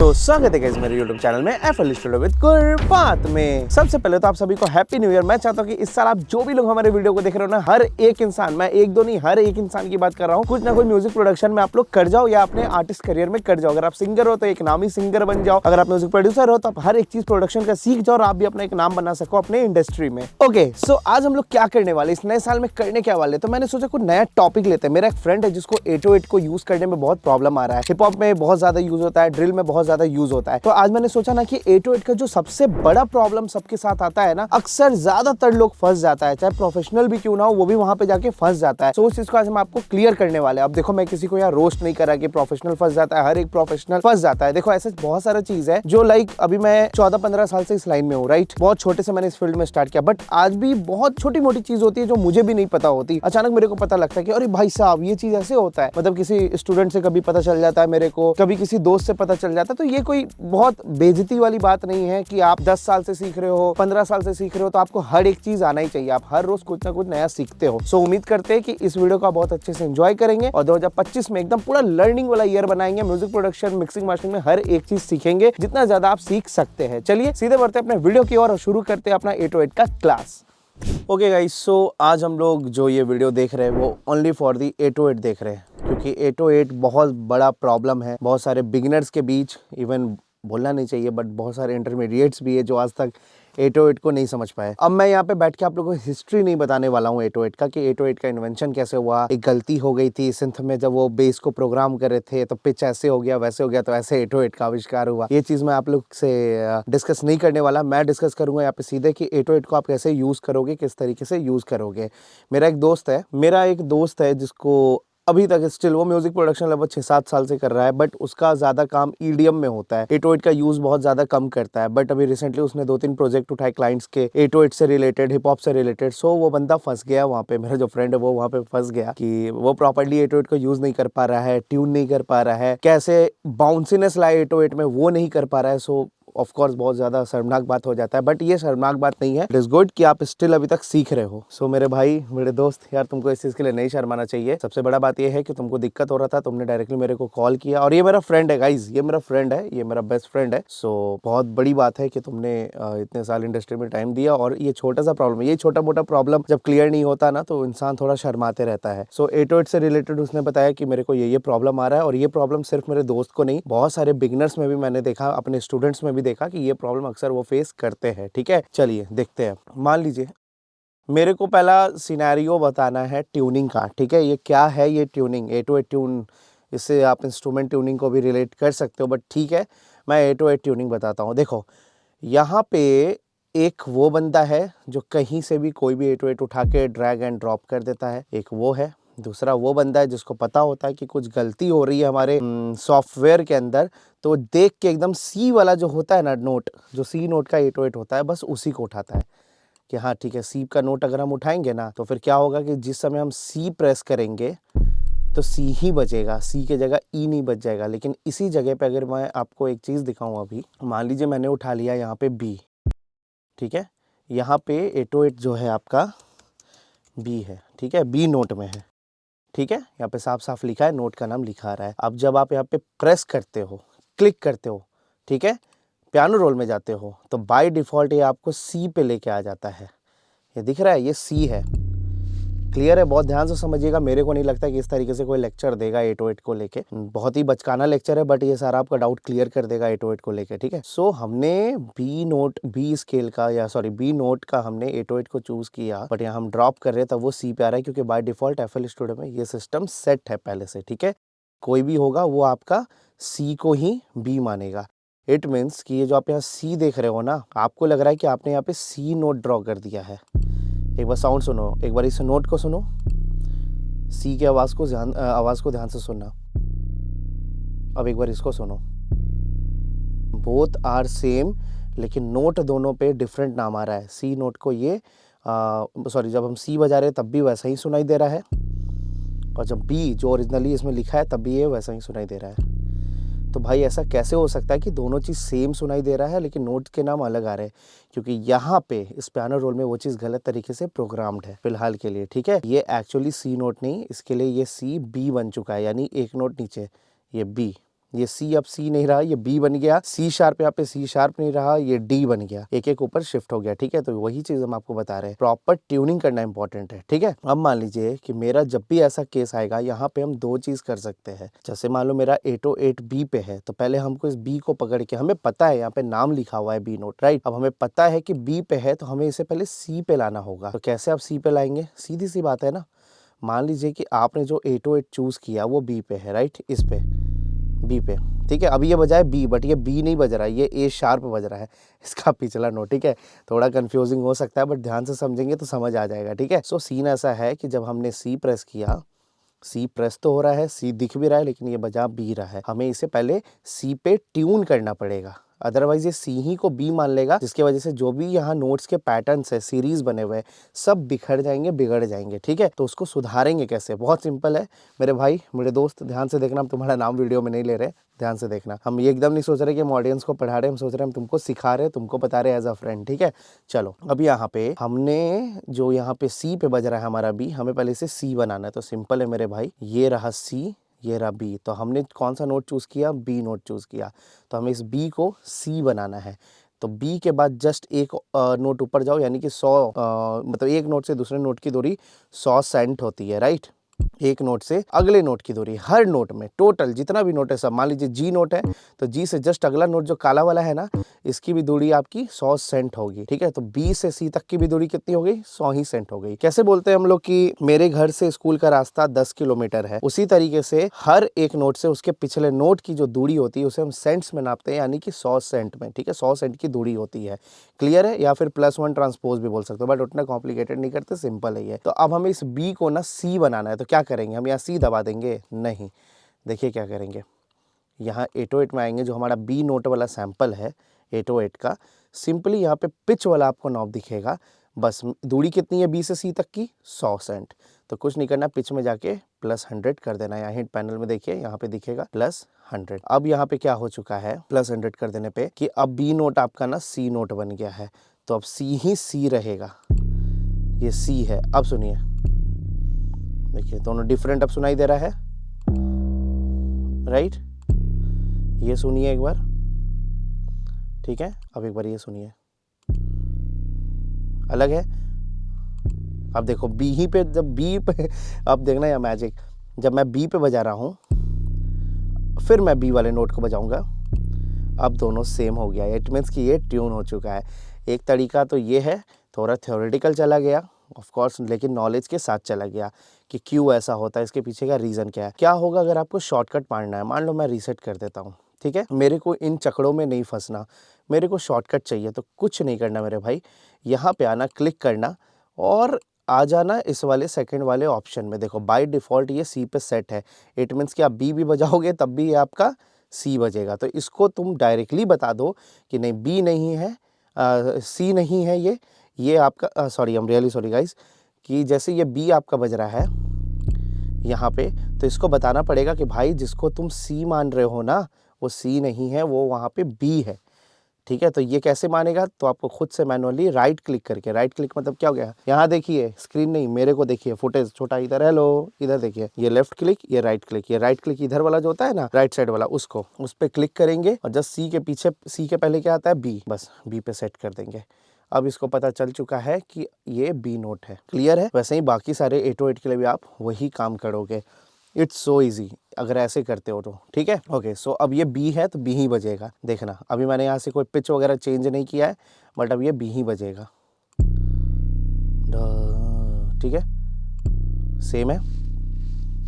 तो स्वागत है गाइस मेरे YouTube चैनल में FL स्टूडियो विद कुरबात में। सबसे पहले तो आप सभी को हैप्पी न्यू ईयर। मैं चाहता हूँ कि इस साल आप जो भी लोग हमारे वीडियो को देख रहे हो ना, हर एक इंसान, मैं एक दो नहीं हर एक इंसान की बात कर रहा हूँ, कुछ ना कुछ म्यूजिक प्रोडक्शन में आप लोग कर जाओ या अपने आर्टिस्ट करियर में कर जाओ। अगर आप सिंगर हो तो एक नामी सिंगर बन जाओ, अगर आप म्यूजिक प्रोड्यूसर हो तो आप हर एक चीज प्रोडक्शन का सीख जाओ और आप भी अपना एक नाम बना सको अपने इंडस्ट्री में। ओके, सो आज हम लोग क्या करने वाले, इस नए साल में करने क्या वाले, तो मैंने सोचा कोई नया टॉपिक लेते हैं। मेरा एक फ्रेंड है जिसको 808 को यूज करने में बहुत प्रॉब्लम आ रहा है। हिप हॉप में बहुत ज्यादा यूज होता है, ड्रिल में बहुत ज्यादा यूज होता है। तो आज मैंने सोचा ना कि 808 का जो सबसे बड़ा प्रॉब्लम सबके साथ आता है ना, अक्सर ज्यादातर लोग फंस जाता है, चाहे प्रोफेशनल भी क्यों ना हो, वो भी वहां पे जाके फंस जाता है। तो उस चीज को आज हम आपको क्लियर करने वाले हैं। अब देखो, मैं किसी को यहाँ रोस्ट नहीं कर रहा कि प्रोफेशनल फंस जाता है, हर एक प्रोफेशनल फंस जाता है। देखो, ऐसे बहुत सारा चीज है जो लाइक अभी मैं 14-15 साल से इस लाइन में हूँ, राइट। बहुत छोटे से मैंने इस फील्ड में स्टार्ट किया, बट आज भी बहुत छोटी मोटी चीज होती है जो मुझे भी नहीं पता होती। अचानक मेरे को पता लगता है कि अरे भाई साहब, ये चीज ऐसे होता है। मतलब किसी स्टूडेंट से कभी पता चल जाता है मेरे को, कभी किसी दोस्त से पता चल जाता है। तो ये कोई बहुत बेइज्जती वाली बात नहीं है कि आप 10 साल से सीख रहे हो, 15 साल से सीख रहे हो, तो आपको हर एक चीज आना ही चाहिए। आप हर रोज कुछ ना कुछ नया सीखते हो। सो उम्मीद करते हैं कि इस वीडियो का बहुत अच्छे से एंजॉय करेंगे और 2025 में एकदम पूरा लर्निंग वाला ईयर बनाएंगे। म्यूजिक प्रोडक्शन, मिक्सिंग, मास्टरिंग में हर एक चीज सीखेंगे, जितना ज्यादा आप सीख सकते हैं। चलिए सीधे बढ़ते हैं अपने वीडियो की ओर और शुरू करते हैं अपना 808 का क्लास। ओके गाइस, सो आज हम लोग जो ये वीडियो देख रहे हैं वो ओनली फॉर दी 808 देख रहे हैं, क्योंकि 808 बहुत बड़ा प्रॉब्लम है बहुत सारे बिगिनर्स के बीच। इवन बोलना नहीं चाहिए, बट बहुत सारे इंटरमीडिएट्स भी है जो आज तक 808 को नहीं समझ पाए। अब मैं यहाँ पे बैठ के आप लोगों को हिस्ट्री नहीं बताने वाला हूँ 808 का, कि 808 का इन्वेंशन कैसे हुआ। एक गलती हो गई थी सिंथ में, जब वो बेस को प्रोग्राम कर रहे थे तो पिच ऐसे हो गया, वैसे हो गया, तो ऐसे 808 का आविष्कार हुआ। ये चीज मैं आप लोग से डिस्कस नहीं करने वाला। मैं डिस्कस करूंगा यहाँ पे सीधे कि 808 को आप कैसे यूज करोगे, किस तरीके से यूज करोगे। मेरा एक दोस्त है जिसको अभी तक स्टिल वो म्यूजिक प्रोडक्शन लगभग 6-7 साल से कर रहा है, बट उसका ज्यादा काम ईडीएम में होता है। 808 का यूज बहुत ज्यादा कम करता है, बट अभी रिसेंटली उसने 2-3 प्रोजेक्ट उठाए क्लाइंट्स के 808 से रिलेटेड, हिप हॉप से रिलेटेड। सो वो बंदा फंस गया वहाँ पे। मेरा जो फ्रेंड है वो वहाँ पे फंस गया कि वो प्रॉपर्ली 808 को यूज नहीं कर पा रहा है, ट्यून नहीं कर पा रहा है, कैसे बाउंसीनेस लाए 808 में वो नहीं कर पा रहा है। सो ऑफ कोर्स बहुत ज्यादा शर्मनाक बात हो जाता है, बट ये शर्मनाक बात नहीं है। इट इज गुड कि आप स्टिल अभी तक सीख रहे हो। सो मेरे भाई, मेरे दोस्त, यार तुमको इस चीज के लिए नहीं शर्माना चाहिए। सबसे बड़ा बात ये है कि तुमको दिक्कत हो रहा था, तुमने डायरेक्टली मेरे को कॉल किया, और ये मेरा फ्रेंड है गाइज, ये मेरा फ्रेंड है, ये मेरा बेस्ट फ्रेंड है। सो बहुत बड़ी बात है कि तुमने इतने साल इंडस्ट्री में टाइम दिया। और ये छोटा सा प्रॉब्लम, ये छोटा मोटा प्रॉब्लम जब क्लियर नहीं होता ना, तो इंसान थोड़ा शर्माते रहता है। सो 808 से रिलेटेड उसने बताया कि मेरे को ये प्रॉब्लम आ रहा है, और ये प्रॉब्लम सिर्फ मेरे दोस्त को नहीं, बहुत सारे बिगनर्स में भी मैंने देखा, अपने स्टूडेंट्स में भी देखा कि ये प्रॉब्लम अक्सर वो फेस करते हैं। ठीक है, चलिए देखते हैं। मान लीजिए मेरे को पहला सिनेरियो बताना है ट्यूनिंग का। ठीक है, ये क्या है, ये ट्यूनिंग 808 ट्यून, इससे आप इंस्ट्रूमेंट ट्यूनिंग को भी रिलेट कर सकते हो, बट ठीक है, मैं 808 ट्यूनिंग बताता हूँ। देखो, यहाँ पे एक वो बंदा है जो कहीं से भी कोई भी 808 उठा के ड्रैग एंड ड्रॉप कर देता है, एक वो है। दूसरा वो बंदा है जिसको पता होता है कि कुछ गलती हो रही है हमारे सॉफ्टवेयर के अंदर, तो देख के एकदम सी वाला जो होता है ना नोट, जो सी नोट का 808 होता है, बस उसी को उठाता है कि हाँ ठीक है, सी का नोट अगर हम उठाएंगे ना, तो फिर क्या होगा कि जिस समय हम सी प्रेस करेंगे तो सी ही बचेगा, सी के जगह ई नहीं बच जाएगा। लेकिन इसी जगह पे अगर मैं आपको एक चीज़ दिखाऊं, अभी मान लीजिए मैंने उठा लिया यहाँ पे बी, ठीक है, यहाँ पे 808 जो है आपका बी है, ठीक है, बी नोट में है, ठीक है, यहाँ पे साफ साफ लिखा है, नोट का नाम लिखा रहा है। अब जब आप यहाँ पे प्रेस करते हो, क्लिक करते हो, ठीक है, पियानो रोल में जाते हो, तो बाय डिफॉल्ट ये आपको सी पे लेके आ जाता है। ये दिख रहा है, ये सी है। क्लियर है? बहुत ध्यान से समझिएगा। मेरे को नहीं लगता कि इस तरीके से कोई लेक्चर देगा 808 को लेके, बहुत ही बचकाना लेक्चर है, बट ये सारा आपका डाउट क्लियर कर देगा 808 को लेके। ठीक है, सो हमने बी नोट, बी स्केल का, या सॉरी बी नोट का हमने 808 को चूज किया, बट यहाँ हम ड्रॉप कर रहे हैं तब वो सी पे आ रहा है, क्योंकि बाय डिफॉल्ट FL स्टूडियो में ये सिस्टम सेट है पहले से। ठीक है, कोई भी होगा वो आपका सी को ही बी मानेगा। इट मीन्स कि ये जो आप यहाँ सी देख रहे हो ना, आपको लग रहा है कि आपने यहाँ पे सी नोट ड्रॉ कर दिया है। एक बार साउंड सुनो, एक बार इस नोट को सुनो, सी की आवाज़ को ध्यान से सुनना। अब एक बार इसको सुनो, बोथ आर सेम, लेकिन नोट दोनों पे डिफरेंट नाम आ रहा है। सी नोट को ये सॉरी, जब हम सी बजा रहे हैं तब भी वैसा ही सुनाई दे रहा है, और जब बी जो ओरिजिनली इसमें लिखा है तब भी ये वैसा ही सुनाई दे रहा है। तो भाई ऐसा कैसे हो सकता है कि दोनों चीज़ सेम सुनाई दे रहा है लेकिन नोट के नाम अलग आ रहे हैं? क्योंकि यहाँ पे इस पियानो रोल में वो चीज़ गलत तरीके से प्रोग्राम्ड है फिलहाल के लिए। ठीक है, ये एक्चुअली सी नोट नहीं, इसके लिए ये सी बी बन चुका है, यानी एक नोट नीचे ये बी। ये सी अब सी नहीं रहा, ये बी बन गया, सी शार्प यहाँ पे सी शार्प नहीं रहा, ये डी बन गया, एक एक ऊपर शिफ्ट हो गया। ठीक है, तो वही चीज हम आपको बता रहे हैं, प्रॉपर ट्यूनिंग करना इंपॉर्टेंट है। ठीक है, अब मान लीजिए कि मेरा जब भी ऐसा केस आएगा, यहाँ पे हम दो चीज कर सकते हैं। जैसे मान लो मेरा 808 बी पे है, तो पहले हमको इस बी को पकड़ के, हमें पता है यहाँ पे नाम लिखा हुआ है बी नोट, राइट। अब हमें पता है कि बी पे है, तो हमें इसे पहले सी पे लाना होगा। तो कैसे आप सी पे लाएंगे, सीधी सी बात है ना। मान लीजिए कि आपने जो 808 चूज किया वो बी पे है, राइट, इस पे बी पे। ठीक है, अभी ये बजाए बी, बट ये बी नहीं बज रहा है, ये ए शार्प बज रहा है, इसका पिछला नोट। ठीक है, थोड़ा कंफ्यूजिंग हो सकता है, बट ध्यान से समझेंगे तो समझ आ जाएगा। ठीक है, सो सीन ऐसा है कि जब हमने सी प्रेस किया, सी प्रेस तो हो रहा है, सी दिख भी रहा है, लेकिन ये बजा बी रहा है। हमें इसे पहले सी पे ट्यून करना पड़ेगा, अदरवाइज ये सी ही को बी मान लेगा, जिसकी वजह से जो भी यहाँ नोट्स के पैटर्न्स है, सीरीज बने हुए, सब बिखर जाएंगे, बिगड़ जाएंगे। ठीक है, तो उसको सुधारेंगे कैसे, बहुत सिंपल है मेरे भाई, मेरे दोस्त, ध्यान से देखना। हम तुम्हारा नाम वीडियो में नहीं ले रहे, ध्यान से देखना। हम ये एकदम नहीं सोच रहे कि हम ऑडियंस को पढ़ा रहे, हम सोच रहे हैं हम तुमको सिखा रहे, तुमको बता रहे एज अ फ्रेंड। ठीक है, चलो अब यहाँ पे हमने जो यहाँ पे सी पे बज रहा है हमारा बी, हमें पहले से सी बनाना है। तो सिंपल है मेरे भाई, ये रहा सी, ये रहा बी। तो हमने कौन सा नोट चूज किया, बी नोट चूज किया। तो हमें इस बी को सी बनाना है। तो बी के बाद जस्ट एक नोट ऊपर जाओ, यानी कि 100 मतलब एक नोट से दूसरे नोट की दूरी 100 सेंट होती है, राइट। एक नोट से अगले नोट की दूरी, हर नोट में टोटल जितना भी नोट है सब, मान लीजिए जी नोट है, तो जी से जस्ट अगला नोट जो काला वाला है ना, इसकी भी दूरी आपकी 100 सेंट होगी। ठीक है, तो बी से सी तक की भी दूरी कितनी हो गई, 100 ही सेंट हो गई। कैसे बोलते हैं हम लोग कि मेरे घर से स्कूल का रास्ता 10 किलोमीटर है, उसी तरीके से हर एक नोट से उसके पिछले नोट की जो दूरी होती है उसे हम सेंट्स में नापते हैं, यानी कि 100 सेंट में। ठीक है, 100 सेंट की दूरी होती है, क्लियर है। या फिर +1 ट्रांसपोज भी बोल सकते हो, बट उतना कॉम्प्लिकेटेड नहीं करते, सिंपल है ये। तो अब हमें इस बी को ना सी बनाना है, तो क्या करेंगे, हम यहाँ सी दबा देंगे, नहीं। देखिए क्या करेंगे, यहाँ 808 में आएंगे, जो हमारा बी नोट वाला सैंपल है 808 का, सिंपली यहाँ पे पिच वाला आपको नॉब दिखेगा, बस दूरी कितनी है बी से सी तक की, 100 सेंट। तो कुछ नहीं करना, पिच में जाके +100 कर देना। यहाँ हिट पैनल में देखिए, यहाँ पे दिखेगा +100। अब यहाँ पे क्या हो चुका है +100 कर देने पे, कि अब बी नोट आपका ना सी नोट बन गया है। तो अब सी ही सी रहेगा, ये सी है। अब सुनिए, देखिए दोनों डिफरेंट अब सुनाई दे रहा है, राइट। ये सुनिए एक बार, ठीक है। अब एक बार ये सुनिए, अलग है। अब देखो बी ही पे, जब बी पे अब देखना या मैजिक, जब मैं बी पे बजा रहा हूँ, फिर मैं बी वाले नोट को बजाऊंगा, अब दोनों सेम हो गया। इट मीन्स कि ये ट्यून हो चुका है। एक तरीका तो ये है, थोड़ा थ्योरेटिकल चला गया ऑफ कोर्स, लेकिन नॉलेज के साथ चला गया कि क्यों ऐसा होता है, इसके पीछे का रीज़न क्या है। क्या होगा अगर आपको शॉर्टकट मारना है, मान लो मैं रीसेट कर देता हूँ, ठीक है, मेरे को इन चक्रों में नहीं फंसना, मेरे को शॉर्टकट चाहिए, तो कुछ नहीं करना मेरे भाई, यहाँ पे आना, क्लिक करना और आ जाना इस वाले सेकंड वाले ऑप्शन में। देखो बाय डिफ़ॉल्ट ये सी पे सेट है, इट मीन्स कि आप बी भी बजाओगे तब भी ये आपका सी बजेगा। तो इसको तुम डायरेक्टली बता दो कि नहीं बी नहीं है, सी नहीं है, ये आपका sorry, I am really sorry guys, कि जैसे ये बी आपका बज रहा है यहाँ पे, तो इसको बताना पड़ेगा कि भाई जिसको तुम सी मान रहे हो ना, वो सी नहीं है, वो वहाँ पे बी है। ठीक है, तो ये कैसे मानेगा, तो आपको खुद से मैनुअली राइट क्लिक करके, राइट क्लिक मतलब क्या हो गया, यहाँ देखिए स्क्रीन नहीं, मेरे को देखिए, फुटेज छोटा इधर, हेलो इधर देखिए, ये लेफ्ट क्लिक, ये राइट क्लिक, ये राइट क्लिक इधर वाला जो होता है ना, राइट साइड वाला, उसको उस पर क्लिक करेंगे और जस्ट सी के पीछे, सी के पहले क्या आता है, बी, बस बी पे सेट कर देंगे। अब इसको पता चल चुका है कि ये बी नोट है, क्लियर है। वैसे ही बाकी सारे 808 के लिए भी आप वही काम करोगे, इट्स सो ईजी अगर ऐसे करते हो तो, ठीक है। ओके, सो अब ये बी है तो बी ही बजेगा, देखना अभी मैंने यहाँ से कोई पिच वगैरह चेंज नहीं किया है, बट अब ये बी ही बजेगा, ठीक है, सेम है,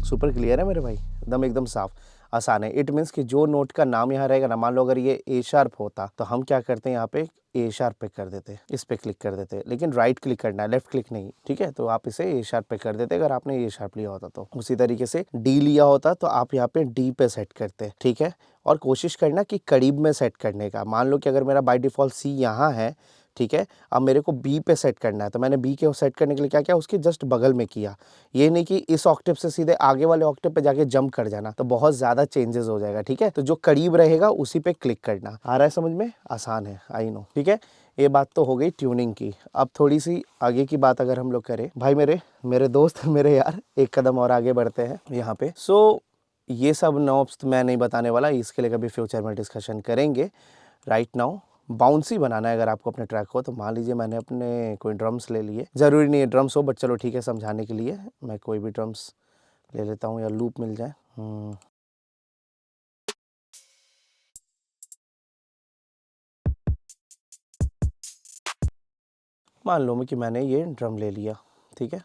सुपर क्लियर है मेरे भाई, एकदम साफ, आसान है। इट मीन्स कि जो नोट का नाम यहाँ रहेगा ना, मान लो अगर ये ए शार्प होता तो हम क्या करते हैं, यहाँ पे ए शार्प पे कर देते, इस पे क्लिक कर देते, लेकिन राइट क्लिक करना है, लेफ्ट क्लिक नहीं, ठीक है। तो आप इसे ए शार्प पे कर देते अगर आपने ए शार्प लिया होता तो। उसी तरीके से डी लिया होता तो आप यहाँ पे डी पे सेट करते, ठीक है। और कोशिश करना कि करीब में सेट करने का, मान लो कि अगर मेरा बाय डिफ़ॉल्ट सी यहाँ है, ठीक है, अब मेरे को बी पे सेट करना है, तो मैंने बी के सेट करने के लिए क्या किया, उसके जस्ट बगल में किया। ये नहीं कि इस ऑक्टेव से सीधे आगे वाले ऑक्टेव पे जाके जंप कर जाना, तो बहुत ज़्यादा चेंजेस हो जाएगा, ठीक है। तो जो करीब रहेगा उसी पे क्लिक करना। आ रहा है समझ में, आसान है, आई नो, ठीक है। ये बात तो हो गई ट्यूनिंग की। अब थोड़ी सी आगे की बात अगर हम लोग करें, भाई मेरे दोस्त, मेरे यार, एक कदम और आगे बढ़ते हैं यहाँ पे। सो ये सब नॉब्स मैं नहीं बताने वाला, इसके लिए कभी फ्यूचर में डिस्कशन करेंगे। राइट नाउ बाउंसी बनाना है अगर आपको अपने ट्रैक को, तो मान लीजिए मैंने अपने कोई ड्रम्स ले लिए, ज़रूरी नहीं है ड्रम्स हो, बट चलो ठीक है, समझाने के लिए मैं कोई भी ड्रम्स ले लेता हूँ या लूप मिल जाए। मान लो मैं कि मैंने ये ड्रम ले लिया, ठीक है,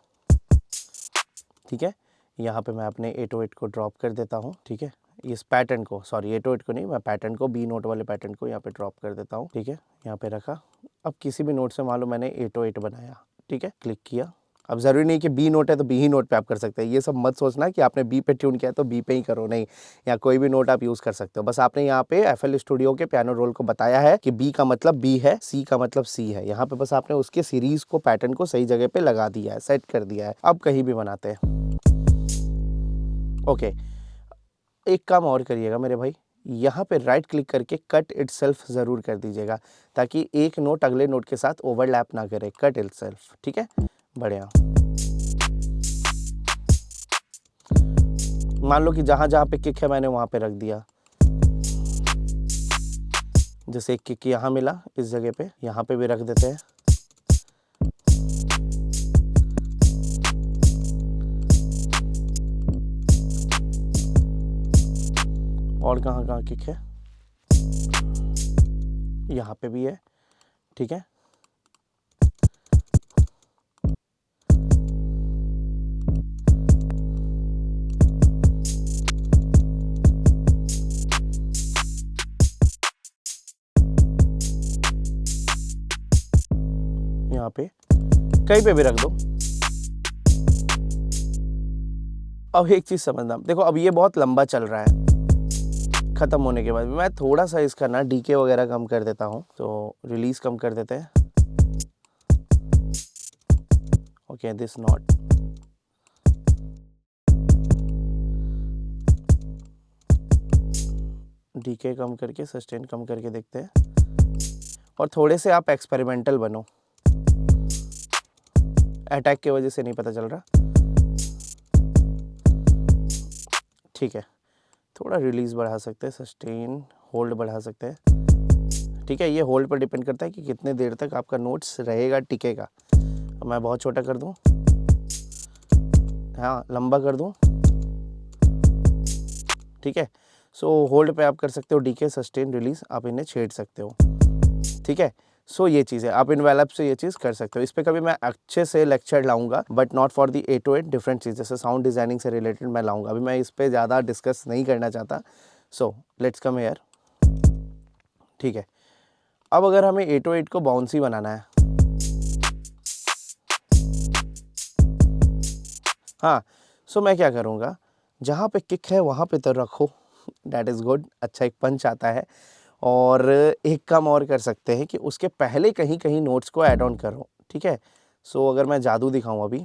ठीक है। यहाँ पे मैं अपने 808 को ड्रॉप कर देता हूँ, ठीक है, इस पैटर्न को, सॉरी 808 को नहीं, मैं पैटर्न को, बी नोट वाले पैटर्न को यहाँ पे ड्रॉप कर देता हूँ, ठीक है, यहाँ पे रखा। अब किसी भी नोट से मान लो मैंने 808 बनाया, ठीक है, क्लिक किया। अब ज़रूरी नहीं कि बी नोट है तो बी ही नोट पे आप कर सकते हैं, ये सब मत सोचना कि आपने बी पे ट्यून किया तो बी पे ही करो, नहीं, या कोई भी नोट आप यूज़ कर सकते हो। बस आपने यहाँ पे FL स्टूडियो के पियानो रोल को बताया है कि बी का मतलब बी है, सी का मतलब सी है, यहाँ पे बस आपने उसके सीरीज़ को, पैटर्न को सही जगह पे लगा दिया है, सेट कर दिया है। अब कहीं भी बनाते हैं। ओके, एक काम और करिएगा मेरे भाई, यहाँ पे राइट क्लिक करके कट इटसेल्फ ज़रूर कर दीजिएगा, ताकि एक नोट अगले नोट के साथ ओवरलैप ना करे। कट इटसेल्फ, ठीक है, बढ़िया। मान लो कि जहाँ जहाँ पे किक है मैंने वहाँ पे रख दिया, जैसे एक किक यहाँ मिला इस जगह पे, यहाँ पे भी रख देते हैं। और कहाँ कहाँ किक है, यहाँ पे भी है, ठीक है। यहाँ पे कहीं पे भी रख दो। अब एक चीज़ समझना, देखो अब ये बहुत लंबा चल रहा है, ख़त्म होने के बाद मैं थोड़ा सा इसका ना डीके वगैरह कम कर देता हूँ, तो रिलीज़ कम कर देते हैं। ओके, दिस नॉट, डीके कम करके, सस्टेन कम करके देखते हैं। और थोड़े से आप एक्सपेरिमेंटल बनो, अटैक की वजह से नहीं पता चल रहा, ठीक है। थोड़ा रिलीज़ बढ़ा सकते हैं, सस्टेन, होल्ड बढ़ा सकते हैं, ठीक है। ये होल्ड पर डिपेंड करता है कि कितने देर तक आपका नोट्स रहेगा, टिकेगा। मैं बहुत छोटा कर दूं, हाँ लंबा कर दूं, ठीक है। सो होल्ड पे आप कर सकते हो, डीके, सस्टेन, रिलीज, आप इन्हें छेड़ सकते हो, ठीक है। सो ये चीज़ है, आप इनवेलप से ये चीज़ कर सकते हो। इस पे कभी मैं अच्छे से लेक्चर लाऊंगा, but not for the 808, different चीज़ जैसे साउंड डिजाइनिंग से रिलेटेड मैं लाऊंगा। अभी मैं इस पे ज़्यादा डिस्कस नहीं करना चाहता। सो लेट्स कम हियर, ठीक है। अब अगर हमें 808 को बाउंसी बनाना है, हाँ, सो मैं क्या करूँगा, जहाँ पे किक है वहाँ पे तो रखो, डैट इज़ गुड, अच्छा एक पंच आता है। और एक काम और कर सकते हैं कि उसके पहले कहीं कहीं नोट्स को ऐड ऑन करो, ठीक है। सो अगर मैं जादू दिखाऊं अभी,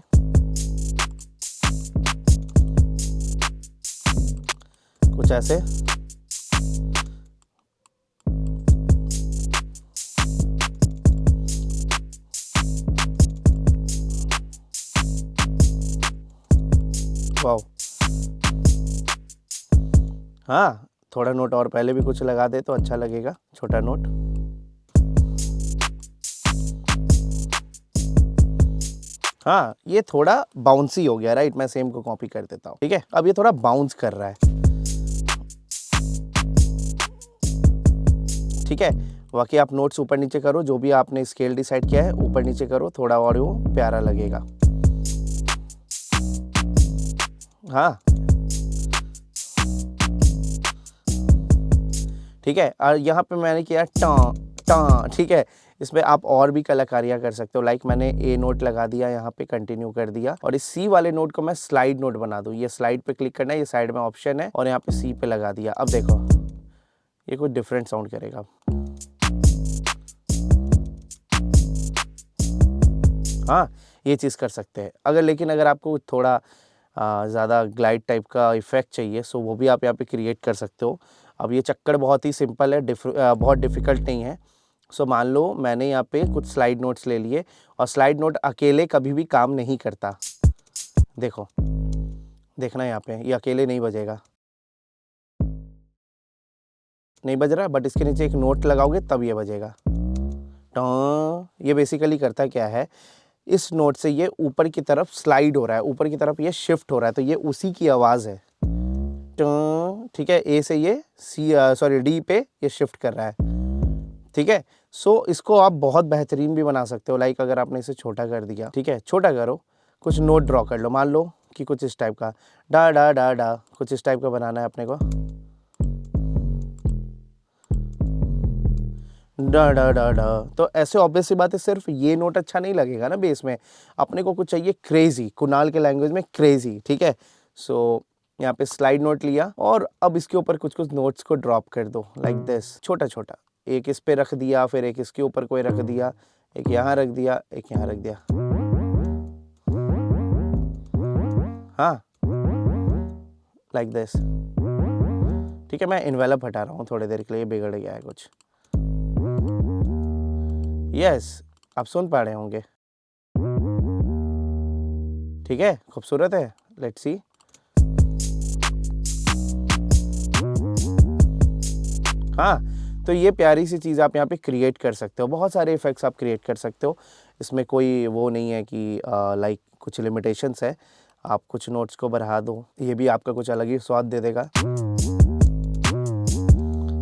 कुछ ऐसे, वाओ, हाँ थोड़ा नोट और पहले भी कुछ लगा दे तो अच्छा लगेगा, छोटा नोट। हाँ ये थोड़ा बाउंसी हो गया, राइट। मैं सेम को कॉपी कर देता हूँ, ठीक है। अब ये थोड़ा बाउंस कर रहा है, ठीक है। बाकी आप नोट्स ऊपर नीचे करो, जो भी आपने स्केल डिसाइड किया है ऊपर नीचे करो, थोड़ा और वो प्यारा लगेगा। हाँ ठीक है। और यहाँ पे मैंने किया टा टा, ठीक है। इसमें आप और भी कलाकारियाँ कर सकते हो, लाइक मैंने ए नोट लगा दिया, यहाँ पे कंटिन्यू कर दिया, और इस सी वाले नोट को मैं स्लाइड नोट बना दूँ। ये स्लाइड पे क्लिक करना है, ये साइड में ऑप्शन है, और यहाँ पे सी पे लगा दिया। अब देखो ये कुछ डिफरेंट साउंड करेगा, हाँ ये चीज़ कर सकते हैं। अगर लेकिन अगर आपको थोड़ा ज़्यादा ग्लाइड टाइप का इफेक्ट चाहिए, सो वो भी आप यहाँ पे क्रिएट कर सकते हो। अब ये चक्कर बहुत ही सिंपल है, बहुत डिफ़िकल्ट नहीं है। सो मान लो मैंने यहाँ पे कुछ स्लाइड नोट्स ले लिए, और स्लाइड नोट अकेले कभी भी काम नहीं करता। देखो, देखना यहाँ पे, ये अकेले नहीं बजेगा। नहीं बज रहा, बट इसके नीचे एक नोट लगाओगे तब ये बजेगा। तो ये बेसिकली करता क्या है, इस नोट से ये ऊपर की तरफ स्लाइड हो रहा है, ऊपर की तरफ ये शिफ्ट हो रहा है, तो ये उसी की आवाज़ है। तो ठीक है, ए से ये डी पे ये शिफ्ट कर रहा है। ठीक है, सो इसको आप बहुत बेहतरीन भी बना सकते हो। लाइक अगर आपने इसे छोटा कर दिया, ठीक है, छोटा करो, कुछ नोट ड्रॉ कर लो, मान लो कि कुछ इस टाइप का, डा डा डा डा, कुछ इस टाइप का बनाना है अपने को, डा डा डा डा। तो ऐसे ऑब्वियस सी बात है, सिर्फ ये नोट अच्छा नहीं लगेगा ना बेस में, अपने को कुछ चाहिए क्रेजी, कुणाल के लैंग्वेज में क्रेजी। ठीक है, सो यहाँ पे स्लाइड नोट लिया और अब इसके ऊपर कुछ कुछ नोट्स को ड्रॉप कर दो लाइक दिस, छोटा छोटा। एक इस पे रख दिया, फिर एक इसके ऊपर कोई रख दिया, एक यहाँ रख दिया, एक यहाँ रख दिया। हाँ, लाइक दिस। ठीक है, मैं इन्वेलप हटा रहा हूँ थोड़ी देर के लिए, बिगड़ गया है कुछ। यस, आप सुन पा रहे होंगे। ठीक है, खूबसूरत है। Let's see. हाँ, तो ये प्यारी सी चीज़ आप यहाँ पे क्रिएट कर सकते हो, बहुत सारे इफ़ेक्ट्स आप क्रिएट कर सकते हो। इसमें कोई वो नहीं है कि लाइक कुछ लिमिटेशंस है। आप कुछ नोट्स को बढ़ा दो, ये भी आपका कुछ अलग ही स्वाद दे देगा,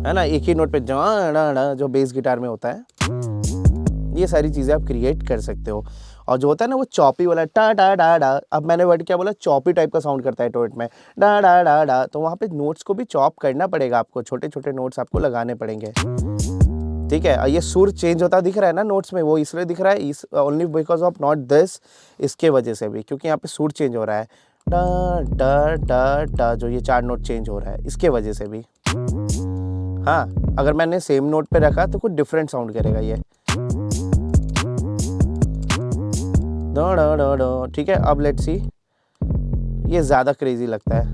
है ना। एक ही नोट पे जो बेस गिटार में होता है, ये सारी चीज़ें आप क्रिएट कर सकते हो। और जो होता है ना वो चॉपी वाला टा डा डा डा, अब मैंने वर्ड क्या बोला, चॉपी टाइप का साउंड करता है टोट में, डा डा डा डा, तो वहाँ पे नोट्स को भी चॉप करना पड़ेगा आपको, छोटे छोटे नोट्स आपको लगाने पड़ेंगे। ठीक है, ये सुर चेंज होता दिख रहा है ना नोट्स में, वो इसलिए दिख रहा है इस only because of not this, इसके वजह से भी, क्योंकि यहाँ पे सुर चेंज हो रहा है, डा डा डा डा, जो ये 4 नोट चेंज हो रहा है इसके वजह से भी। हाँ, अगर मैंने सेम नोट पे रखा तो कुछ डिफरेंट साउंड करेगा ये। ठीक है, अब लेट्स सी, ये ज़्यादा क्रेजी लगता है।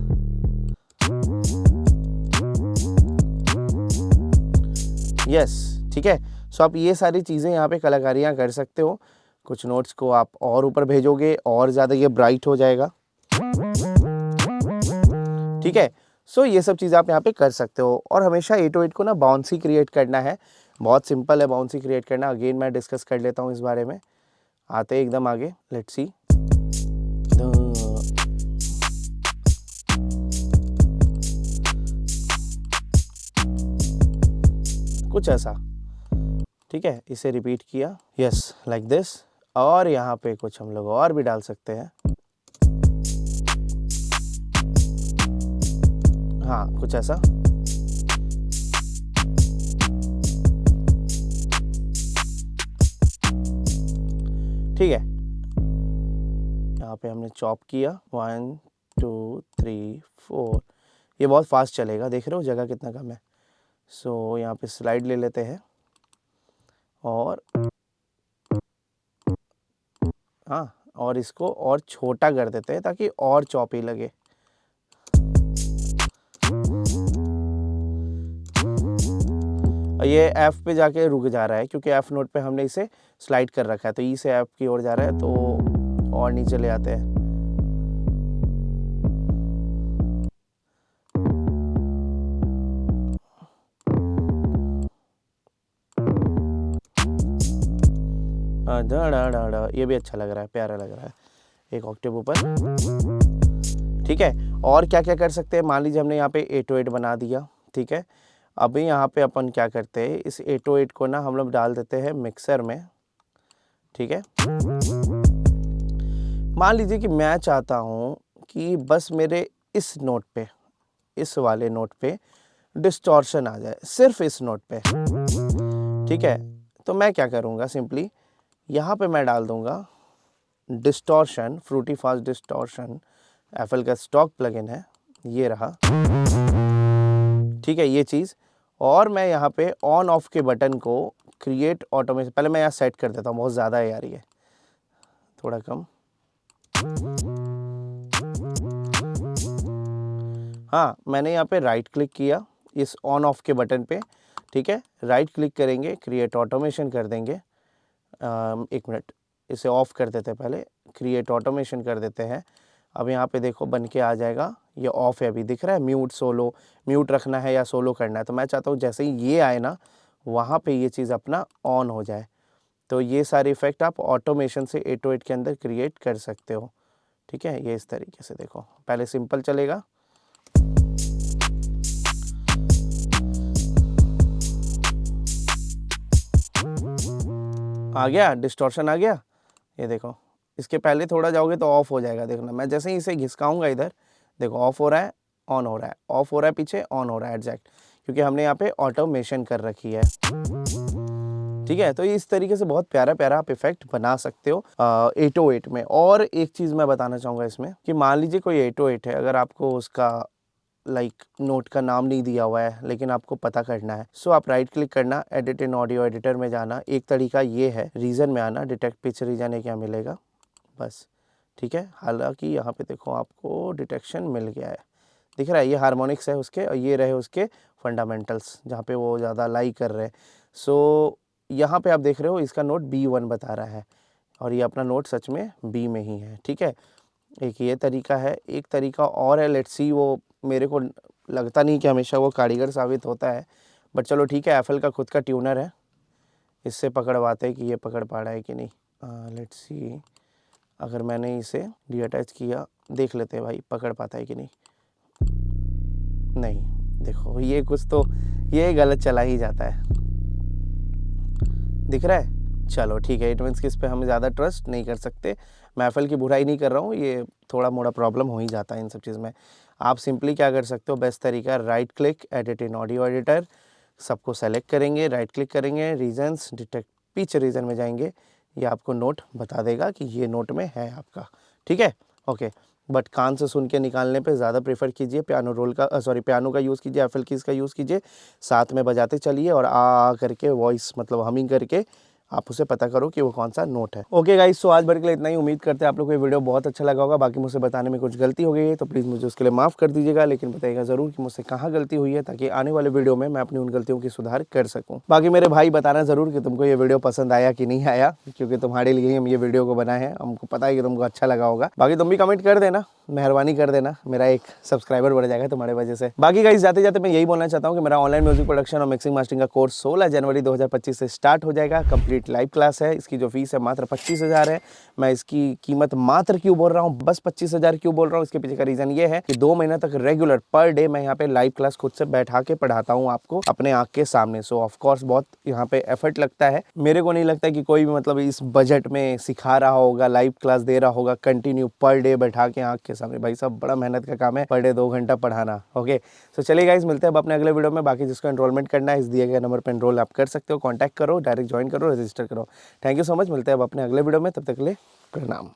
यस, ठीक है, सो आप ये सारी चीज़ें यहाँ पे कलाकारियाँ कर सकते हो। कुछ नोट्स को आप और ऊपर भेजोगे और ज़्यादा ये ब्राइट हो जाएगा। ठीक है, सो ये सब चीज़ आप यहाँ पे कर सकते हो। और हमेशा 808 को ना बाउंसी क्रिएट करना है, बहुत सिंपल है बाउंसी क्रिएट करना। अगेन मैं डिस्कस कर लेता हूँ इस बारे में, आते एकदम आगे। लेट्स सी, कुछ ऐसा। ठीक है, इसे रिपीट किया, यस लाइक दिस। और यहाँ पे कुछ हम लोग और भी डाल सकते हैं। हाँ, कुछ ऐसा। ठीक है, यहाँ पे हमने चॉप किया, 1 2 3 4, ये बहुत फास्ट चलेगा, देख रहे हो जगह कितना कम है। सो यहाँ पे स्लाइड ले लेते हैं और हाँ, और इसको और छोटा कर देते हैं ताकि और चॉपी लगे। ये F पे जाके रुक जा रहा है क्योंकि F नोट पे हमने इसे स्लाइड कर रखा है, तो E से F की ओर जा रहा है, तो और नीचे ले आते हैं। ये भी अच्छा लग रहा है, प्यारा लग रहा है, एक ऑक्टेव ऊपर। ठीक है, और क्या क्या कर सकते हैं, मान लीजिए हमने यहाँ पे 808 बना दिया। ठीक है, अभी यहाँ पे अपन क्या करते हैं, इस 808 को ना हम लोग डाल देते हैं मिक्सर में। ठीक है, मान लीजिए कि मैं चाहता हूँ कि बस मेरे इस नोट पे, इस वाले नोट पे डिस्टॉर्शन आ जाए, सिर्फ इस नोट पे। ठीक है, तो मैं क्या करूँगा, सिंपली यहाँ पे मैं डाल दूँगा distortion, fruity fast distortion, Apple का स्टॉक प्लगइन है, ये रहा। ठीक है, ये चीज़। और मैं यहाँ पे ऑन ऑफ के बटन को क्रिएट ऑटोमेशन, पहले मैं यहाँ सेट कर देता हूँ, बहुत ज़्यादा है यार ये, थोड़ा कम। हाँ, मैंने यहाँ पे राइट क्लिक किया इस ऑन ऑफ के बटन पे। ठीक है, राइट क्लिक करेंगे, क्रिएट ऑटोमेशन कर देंगे। एक मिनट, इसे ऑफ कर देते हैं पहले, क्रिएट ऑटोमेशन कर देते हैं। अब यहाँ पे देखो बन के आ जाएगा, ये ऑफ है, अभी दिख रहा है म्यूट सोलो, म्यूट रखना है या सोलो करना है। तो मैं चाहता हूँ जैसे ही ये आए ना वहाँ पे ये चीज़ अपना ऑन हो जाए। तो ये सारे इफ़ेक्ट आप ऑटोमेशन से 808 के अंदर क्रिएट कर सकते हो। ठीक है, ये इस तरीके से देखो, पहले सिंपल चलेगा, आ गया डिस्टॉर्शन आ गया, ये देखो। इसके पहले थोड़ा जाओगे तो ऑफ हो जाएगा, देखना मैं जैसे ही इसे घिसकाऊंगा इधर, देखो ऑफ हो रहा है, ऑन हो रहा है, ऑफ हो रहा है, पीछे ऑन हो रहा है एग्जैक्ट, क्योंकि हमने यहाँ पे ऑटोमेशन कर रखी है। ठीक है, तो इस तरीके से बहुत प्यारा प्यारा आप इफेक्ट बना सकते हो 808 में। और एक चीज़ मैं बताना चाहूँगा इसमें कि मान लीजिए कोई 808 है, अगर आपको उसका नोट का नाम नहीं दिया हुआ है लेकिन आपको पता करना है, सो आप राइट क्लिक करना, एडिट इन ऑडियो एडिटर में जाना, एक तरीका ये है, रीजन में आना, डिटेक्ट पिच रीजन है, क्या मिलेगा बस। ठीक है, हालांकि यहाँ पे देखो आपको डिटेक्शन मिल गया है, दिख रहा है, ये हार्मोनिक्स है उसके और ये रहे उसके फंडामेंटल्स जहाँ पे वो ज़्यादा लाई कर रहे हैं। सो यहाँ पे आप देख रहे हो इसका नोट B1 बता रहा है और ये अपना नोट सच में B में ही है। ठीक है, एक ये तरीका है, एक तरीका और है, लेट्स सी, वो मेरे को लगता नहीं कि हमेशा वो कारीगर साबित होता है, बट चलो ठीक है, एफएल का खुद का ट्यूनर है, इससे पकड़वाते हैं कि ये पकड़ पा रहा है कि नहीं। लेट्स सी, अगर मैंने इसे डीअटैच किया, देख लेते हैं भाई पकड़ पाता है कि नहीं। नहीं, देखो ये कुछ तो ये गलत चला ही जाता है, दिख रहा है। चलो ठीक है, इट मीन्स कि इस पर हम ज़्यादा ट्रस्ट नहीं कर सकते। मैं एफएल की बुराई नहीं कर रहा हूँ, ये थोड़ा मोड़ा प्रॉब्लम हो ही जाता है इन सब चीज़ में। आप सिंपली क्या कर सकते हो, बेस्ट तरीका, राइट क्लिक, एडिट इन ऑडियो एडिटर, सबको सेलेक्ट करेंगे, राइट क्लिक करेंगे, रीजन्स, डिटेक्ट पिच रीजन में जाएंगे, ये आपको नोट बता देगा कि ये नोट में है आपका। ठीक है, ओके। बट कान से सुन के निकालने पे ज़्यादा प्रेफर कीजिए, पियानो रोल का पियानो का यूज़ कीजिए, एफएल कीज़ का यूज़ कीजिए, साथ में बजाते चलिए और आ करके वॉइस मतलब हमिंग करके आप उसे पता करो कि वो कौन सा नोट है। ओके गाइस, सो आज भर के लिए इतना ही। उम्मीद करते हैं आप लोग को ये वीडियो बहुत अच्छा लगा होगा। बाकी मुझसे बताने में कुछ गलती हो गई है तो प्लीज़ मुझे उसके लिए माफ़ कर दीजिएगा, लेकिन बताइएगा ज़रूर कि मुझसे कहाँ गलती हुई है, ताकि आने वाले वीडियो में मैं अपनी उन गलतियों की सुधार कर सकूँ। बाकी मेरे भाई बताना ज़रूर कि तुमको ये वीडियो पसंद आया कि नहीं आया, क्योंकि तुम्हारे लिए ही हम ये वीडियो को बनाए हैं, हमको पता है कि तुमको अच्छा लगा होगा। बाकी तुम भी कमेंट कर देना, मेहरबानी कर देना, मेरा एक सब्सक्राइबर बढ़ जाएगा तुम्हारे वजह से। बाकी गाइस जाते जाते मैं यही बोलना चाहता हूँ कि मेरा ऑनलाइन म्यूजिक प्रोडक्शन और मिक्सिंग मास्टरिंग का कोर्स 16 जनवरी 2025 से स्टार्ट हो जाएगा। कंप्लीट लाइव क्लास है, इसकी जो फीस है मात्र 25,000 है। मैं इसकी कीमत मात्र क्यों बोल रहा हूँ, बस 25,000 क्यों बोल रहा हूँ, इसके पीछे का रीजन ये है कि 2 महीना तक रेगुलर पर डे मैं यहाँ पे लाइव क्लास खुद से बैठा के पढ़ाता हूँ आपको अपने आँख के सामने। सो ऑफकोर्स बहुत यहाँ पे एफर्ट लगता है। मेरे को नहीं लगता कि कोई भी मतलब इस बजट में सिखा रहा होगा, लाइव क्लास दे रहा होगा कंटिन्यू पर डे बैठा के आँख के सामने। भाई सब बड़ा मेहनत का काम है, पर डे 2 घंटा पढ़ाना। ओके, तो चलिए गाइस, मिलते हैं अब अपने अगले वीडियो में। बाकी जिसको एनरोलमेंट करना है इस दिए गए नंबर पर एनरोल आप कर सकते हो, कॉन्टैक्ट करो, डायरेक्ट ज्वाइन करो, रजिस्टर करो। थैंक यू सो मच, मिलते हैं अब अपने अगले वीडियो में, तब तक के लिए प्रणाम।